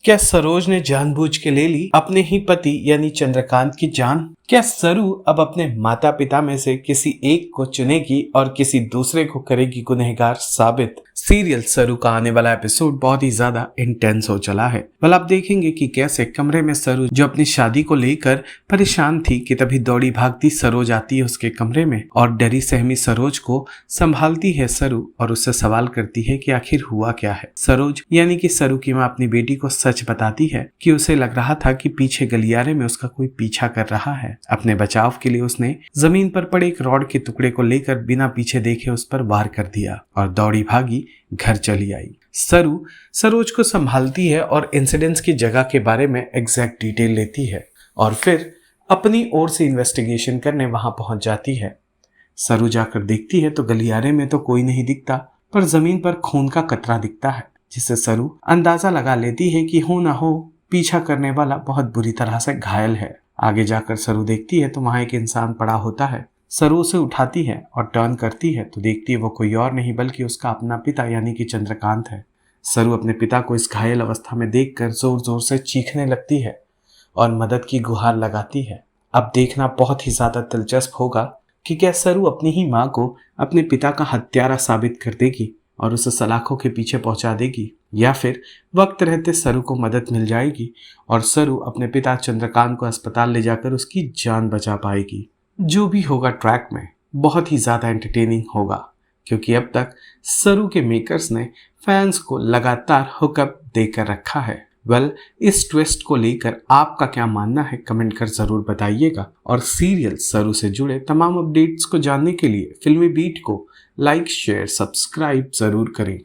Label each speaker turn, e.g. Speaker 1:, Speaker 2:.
Speaker 1: क्या सरोज ने जानबूझ के ले ली अपने ही पति यानी चंद्रकांत की जान? क्या सरू अब अपने माता पिता में से किसी एक को चुनेगी और किसी दूसरे को करेगी गुनहगार साबित? सीरियल सरू का आने वाला एपिसोड बहुत ही ज्यादा इंटेंस हो चला है। आप देखेंगे कि कैसे कमरे में सरू जो अपनी शादी को लेकर परेशान थी कि तभी दौड़ी भागती सरोज आती है उसके कमरे में और डरी सहमी सरोज को संभालती है सरू और उससे सवाल करती है कि आखिर हुआ क्या है। सरोज यानी कि सरू की मां अपनी बेटी को सच बताती है कि उसे लग रहा था कि पीछे गलियारे में उसका कोई पीछा कर रहा है। अपने बचाव के लिए उसने जमीन पर पड़े एक रॉड के टुकड़े को लेकर बिना पीछे देखे उस पर वार कर दिया और दौड़ी भागी घर चली आई। सरू सरोज को संभालती है और इंसिडेंट्स की जगह के बारे में एग्जैक्ट डिटेल लेती है और फिर अपनी ओर से इन्वेस्टिगेशन करने वहां पहुंच जाती है। सरू जाकर देखती है तो गलियारे में तो कोई नहीं दिखता, पर जमीन पर खून का कतरा दिखता है, जिससे सरू अंदाजा लगा लेती है कि हो ना हो पीछा करने वाला बहुत बुरी तरह से घायल है। आगे जाकर सरू देखती है तो वहां एक इंसान पड़ा होता है। सरू उसे उठाती है और टर्न करती है तो देखती है वो कोई और नहीं बल्कि उसका अपना पिता यानी कि चंद्रकांत है। सरू अपने पिता को इस घायल अवस्था में देखकर जोर जोर से चीखने लगती है और मदद की गुहार लगाती है। अब देखना बहुत ही ज्यादा दिलचस्प होगा कि क्या सरू अपनी ही माँ को अपने पिता का हत्यारा साबित कर देगी और उसे सलाखों के पीछे पहुंचा देगी, या फिर वक्त रहते सरू को मदद मिल जाएगी और सरू अपने पिता चंद्रकांत को अस्पताल ले जाकर उसकी जान बचा पाएगी। जो भी होगा ट्रैक में बहुत ही ज्यादा एंटरटेनिंग होगा, क्योंकि अब तक सरू के मेकर्स ने फैंस को लगातार हुकअप देकर रखा है। इस ट्विस्ट को लेकर आपका क्या मानना है कमेंट कर जरूर बताइएगा और सीरियल सरू से जुड़े तमाम अपडेट्स को जानने के लिए फिल्मी बीट को लाइक शेयर सब्सक्राइब जरूर करें।